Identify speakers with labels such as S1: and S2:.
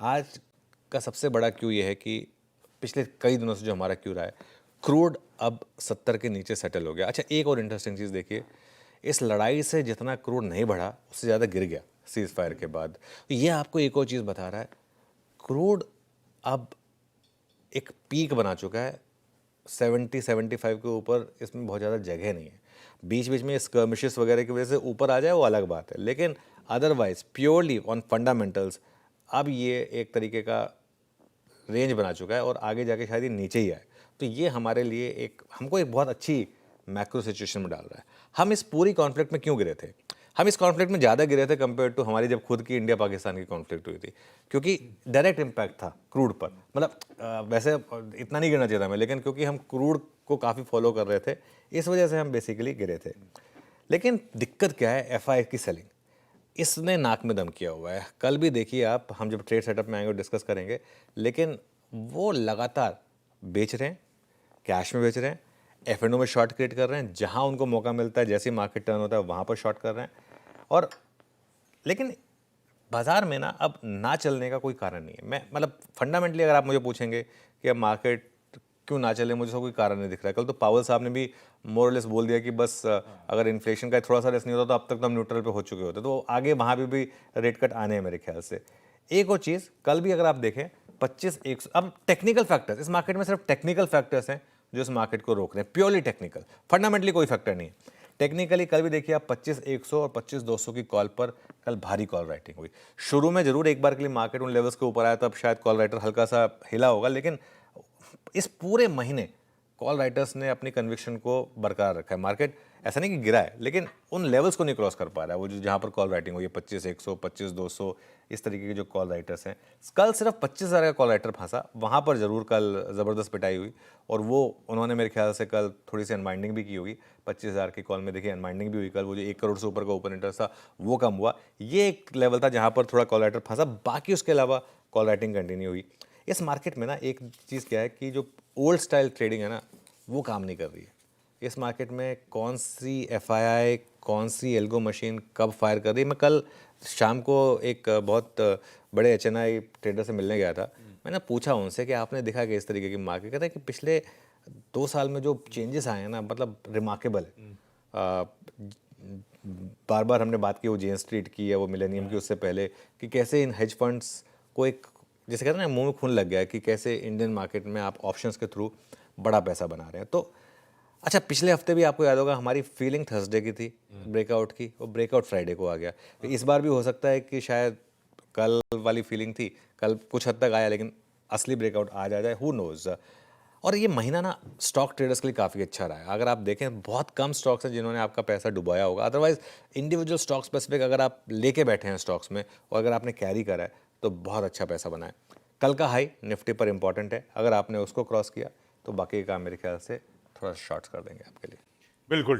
S1: आज का सबसे बड़ा क्यू ये है कि पिछले कई दिनों से जो हमारा क्यू रहा है, क्रूड अब 70 के नीचे सेटल हो गया। अच्छा, एक और इंटरेस्टिंग चीज़ देखिए, इस लड़ाई से जितना क्रूड नहीं बढ़ा उससे ज़्यादा गिर गया सीज़ फायर के बाद। तो ये आपको एक और चीज़ बता रहा है, क्रूड अब एक पीक बना चुका है। 70-75 के ऊपर इसमें बहुत ज़्यादा जगह नहीं है। बीच बीच में स्कर्मिशेस वगैरह की वजह से ऊपर आ जाए वो अलग बात है, लेकिन अदरवाइज प्योरली ऑन फंडामेंटल्स अब ये एक तरीके का रेंज बना चुका है और आगे जाके शायद ये नीचे ही आए। तो ये हमारे लिए हमको एक बहुत अच्छी मैक्रो सिचुएशन में डाल रहा है। हम इस पूरी कॉन्फ्लिक्ट में क्यों गिरे थे? हम इस कॉन्फ्लिक्ट में ज़्यादा गिरे थे कंपेयर टू हमारी जब खुद की इंडिया पाकिस्तान की कॉन्फ्लिक्ट हुई थी, क्योंकि डायरेक्ट इम्पैक्ट था क्रूड पर। मतलब वैसे इतना नहीं गिरना चाहिए था हमें, लेकिन क्योंकि हम क्रूड को काफ़ी फॉलो कर रहे थे, इस वजह से हम बेसिकली गिरे थे। लेकिन दिक्कत क्या है? एफआई की सेलिंग, इसने नाक में दम किया हुआ है। कल भी देखिए आप, हम जब ट्रेड सेटअप में आएंगे और डिस्कस करेंगे, लेकिन वो लगातार बेच रहे हैं, कैश में बेच रहे हैं, एफ&ओ में शॉर्ट क्रिएट कर रहे हैं, जहां उनको मौका मिलता है, जैसे मार्केट टर्न होता है वहां पर शॉर्ट कर रहे हैं। और लेकिन बाजार में ना अब ना चलने का कोई कारण नहीं है। मैं मतलब फंडामेंटली अगर आप मुझे पूछेंगे कि अब मार्केट क्यों ना चले, मुझे कोई कारण नहीं दिख रहा है। कल तो पावल साहब ने भी मोर लेस बोल दिया कि बस अगर इन्फ्लेशन का थोड़ा सा रेस नहीं होता तो अब तक तो हम न्यूट्रल पे हो चुके होते, तो आगे वहाँ पे भी रेट कट आने हैं मेरे ख्याल से। एक और चीज़, कल भी अगर आप देखें 25-100, अब टेक्निकल फैक्टर्स इस मार्केट में, सिर्फ टेक्निकल फैक्टर्स हैं जो इस मार्केट को रोक रहे हैं, प्योरली टेक्निकल, फंडामेंटली कोई फैक्टर नहीं है। टेक्निकली कल भी देखिए आप 25-100 और 25-200 की कॉल पर कल भारी कॉल राइटिंग हुई। शुरू में जरूर एक बार के लिए मार्केट उन लेवल्स के ऊपर आया, तब शायद कॉल राइटर हल्का सा हिला होगा, लेकिन इस पूरे महीने कॉल राइटर्स ने अपनी कन्विक्शन को बरकरार रखा है। मार्केट ऐसा नहीं कि गिरा है, लेकिन उन लेवल्स को नहीं क्रॉस कर पा रहा है, वो जो जहाँ पर कॉल राइटिंग हुई है 25-100, 25-200, इस तरीके के जो कॉल राइटर्स हैं। कल सिर्फ 25,000 का कॉल राइटर फंसा, वहाँ पर ज़रूर कल ज़बरदस्त पिटाई हुई, और वो उन्होंने मेरे ख्याल से कल थोड़ी सी अनवाइंडिंग भी की होगी। 25,000 की कॉल में देखिए अनवाइंडिंग भी हुई कल, वो जो 1 करोड़ से ऊपर का ओपन इंटरेस्ट था वो कम हुआ। ये एक लेवल था जहाँ पर थोड़ा कॉल राइटर फंसा, बाकी उसके अलावा कॉल राइटिंग कंटिन्यू हुई। इस मार्केट में ना एक चीज़ क्या है कि जो ओल्ड स्टाइल ट्रेडिंग है ना, वो काम नहीं कर रही है। इस मार्केट में कौन सी एफआईआई, कौन सी एल्गो मशीन कब फायर कर रही है? मैं कल शाम को एक बहुत बड़े एचएनआई ट्रेडर से मिलने गया था। मैंने पूछा उनसे कि आपने देखा कि इस तरीके की मार्केट, कहते हैं कि पिछले 2 साल में जो चेंजेस आए हैं ना, मतलब रिमार्केबल है। बार बार हमने बात की वो जेन स्ट्रीट की या वो मिलेनियम की, उससे पहले, कि कैसे इन हेज फंड्स को एक, जैसे कहते हैं ना, मुंह में खून लग गया है कि कैसे इंडियन मार्केट में आप ऑप्शंस के थ्रू बड़ा पैसा बना रहे हैं। तो अच्छा, पिछले हफ्ते भी आपको याद होगा हमारी फीलिंग थर्सडे की थी ब्रेकआउट की, और ब्रेकआउट फ्राइडे को आ गया। तो इस बार भी हो सकता है कि शायद कल वाली फीलिंग थी, कल कुछ हद तक आया, लेकिन असली ब्रेकआउट आज आ जाए, हु नोज। और ये महीना ना स्टॉक ट्रेडर्स के लिए काफ़ी अच्छा रहा है। अगर आप देखें, बहुत कम स्टॉक्स हैं जिन्होंने आपका पैसा डुबाया होगा। अदरवाइज इंडिविजुअल स्टॉक स्पेसिफिक अगर आप लेके बैठे हैं स्टॉक्स में, और अगर आपने कैरी करा है, तो बहुत अच्छा पैसा बना है। कल का हाई निफ्टी पर इंपॉर्टेंट है, अगर आपने उसको क्रॉस किया तो बाकी का काम मेरे ख्याल से थोड़ा शॉर्ट्स कर देंगे आपके लिए।
S2: बिल्कुल।